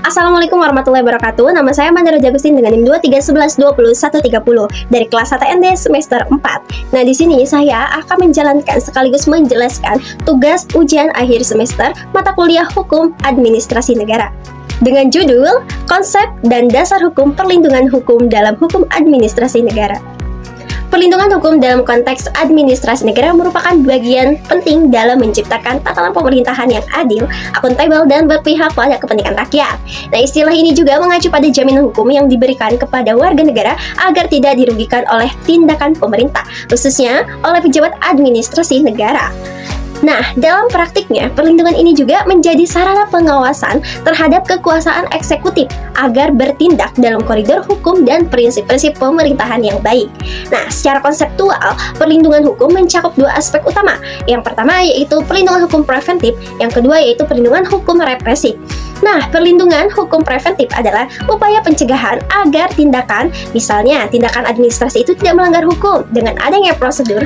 Assalamualaikum warahmatullahi wabarakatuh. Nama saya Mandira Jagustin dengan NIM 2311202130 dari kelas HTND semester 4. Nah, di sini saya akan menjalankan sekaligus menjelaskan tugas ujian akhir semester mata kuliah Hukum Administrasi Negara dengan judul Konsep dan Dasar Hukum Perlindungan Hukum dalam Hukum Administrasi Negara. Perlindungan hukum dalam konteks administrasi negara merupakan bagian penting dalam menciptakan tatanan pemerintahan yang adil, akuntabel, dan berpihak pada kepentingan rakyat. Nah, istilah ini juga mengacu pada jaminan hukum yang diberikan kepada warga negara agar tidak dirugikan oleh tindakan pemerintah, khususnya oleh pejabat administrasi negara. Nah, dalam praktiknya, perlindungan ini juga menjadi sarana pengawasan terhadap kekuasaan eksekutif agar bertindak dalam koridor hukum dan prinsip-prinsip pemerintahan yang baik. Nah, secara konseptual, perlindungan hukum mencakup dua aspek utama. Yang pertama yaitu perlindungan hukum preventif, yang kedua yaitu perlindungan hukum represif. Nah, perlindungan hukum preventif adalah upaya pencegahan agar tindakan, misalnya tindakan administrasi itu tidak melanggar hukum dengan adanya prosedur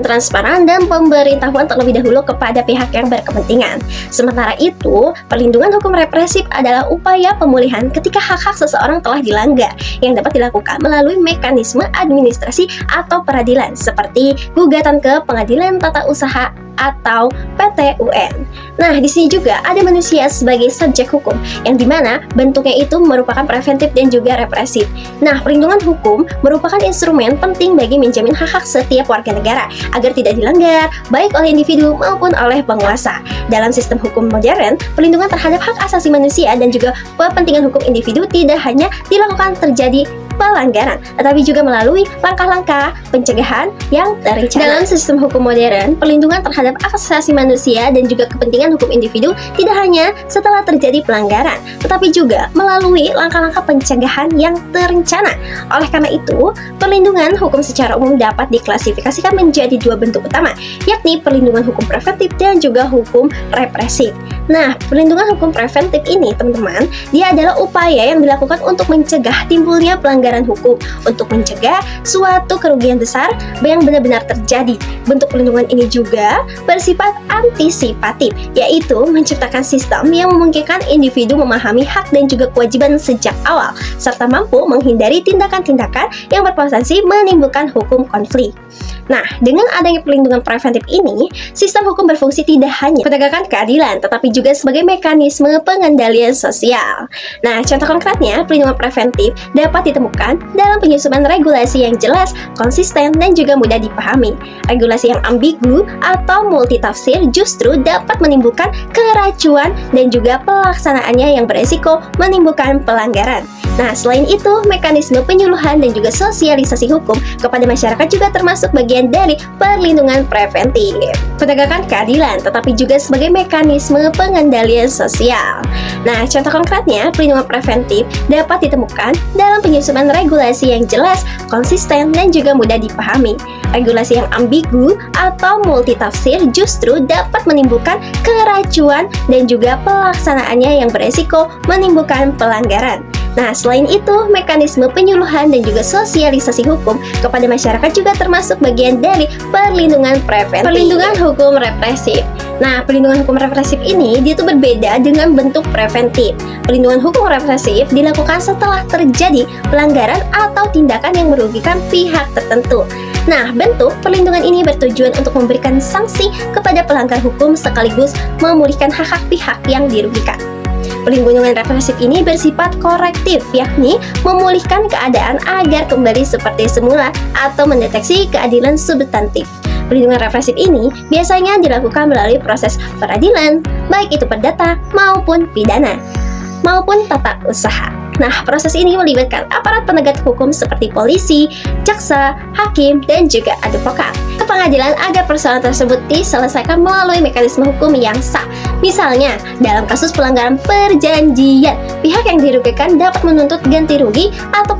transparan dan pemberitahuan terlebih dahulu kepada pihak yang berkepentingan. Sementara itu, perlindungan hukum represif adalah upaya pemulihan ketika hak-hak seseorang telah dilanggar yang dapat dilakukan melalui mekanisme administrasi atau peradilan seperti gugatan ke Pengadilan Tata Usaha atau PT UN. Nah, di sini juga ada manusia sebagai subjek hukum, yang dimana bentuknya itu merupakan preventif dan juga represif. Nah, perlindungan hukum merupakan instrumen penting bagi menjamin hak-hak setiap warga negara agar tidak dilanggar, baik oleh individu maupun oleh penguasa. Dalam sistem hukum modern, perlindungan terhadap hak asasi manusia dan juga kepentingan hukum individu tidak hanya dilakukan terjadi pelanggaran, tetapi juga melalui langkah-langkah pencegahan yang terencana. Dalam sistem hukum modern, perlindungan terhadap hak asasi manusia dan juga kepentingan hukum individu tidak hanya setelah terjadi pelanggaran, tetapi juga melalui langkah-langkah pencegahan yang terencana. Oleh karena itu, perlindungan hukum secara umum dapat diklasifikasikan menjadi dua bentuk utama, yakni perlindungan hukum preventif dan juga hukum represif. Nah, perlindungan hukum preventif ini, teman-teman, dia adalah upaya yang dilakukan untuk mencegah timbulnya pelanggaran hukum, untuk mencegah suatu kerugian besar yang benar-benar terjadi. Bentuk perlindungan ini juga bersifat antisipatif, yaitu menciptakan sistem yang memungkinkan individu memahami hak dan juga kewajiban sejak awal, serta mampu menghindari tindakan-tindakan yang berpotensi menimbulkan hukum konflik. Nah, dengan adanya perlindungan preventif ini, sistem hukum berfungsi tidak hanya penegakan keadilan, tetapi juga sebagai mekanisme pengendalian sosial. Nah, contoh konkretnya, perlindungan preventif dapat ditemukan dalam penyusunan regulasi yang jelas, konsisten, dan juga mudah dipahami. Regulasi yang ambigu atau multitafsir justru dapat menimbulkan keracuan dan juga pelaksanaannya yang beresiko menimbulkan pelanggaran. Nah, selain itu, mekanisme penyuluhan dan juga sosialisasi hukum kepada masyarakat juga termasuk bagian dari perlindungan preventif. Penegakan keadilan, tetapi juga sebagai mekanisme pengendalian sosial. Nah, contoh konkretnya, perlindungan preventif dapat ditemukan dalam penyusunan regulasi yang jelas, konsisten, dan juga mudah dipahami. Regulasi yang ambigu atau multitafsir justru dapat menimbulkan keracuan dan juga pelaksanaannya yang beresiko menimbulkan pelanggaran. Nah, selain itu, mekanisme penyuluhan dan juga sosialisasi hukum kepada masyarakat juga termasuk bagian dari perlindungan preventif. Perlindungan hukum represif. Nah, perlindungan hukum represif ini dia tuh berbeda dengan bentuk preventif. Perlindungan hukum represif dilakukan setelah terjadi pelanggaran atau tindakan yang merugikan pihak tertentu. Nah, bentuk perlindungan ini bertujuan untuk memberikan sanksi kepada pelanggar hukum sekaligus memulihkan hak-hak pihak yang dirugikan. Perlindungan represif ini bersifat korektif, yakni memulihkan keadaan agar kembali seperti semula atau mendeteksi keadilan substantif. Perlindungan represif ini biasanya dilakukan melalui proses peradilan, baik itu perdata maupun pidana, maupun tata usaha. Nah, proses ini melibatkan aparat penegak hukum seperti polisi, jaksa, hakim, dan juga advokat ke pengadilan agar persoalan tersebut diselesaikan melalui mekanisme hukum yang sah. Misalnya, dalam kasus pelanggaran perjanjian, pihak yang dirugikan dapat menuntut ganti rugi atau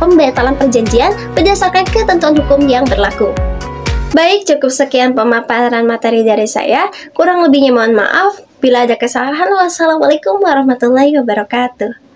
pembatalan perjanjian berdasarkan ketentuan hukum yang berlaku. Baik, cukup sekian pemaparan materi dari saya. Kurang lebihnya mohon maaf. Bila ada kesalahan, wassalamualaikum warahmatullahi wabarakatuh.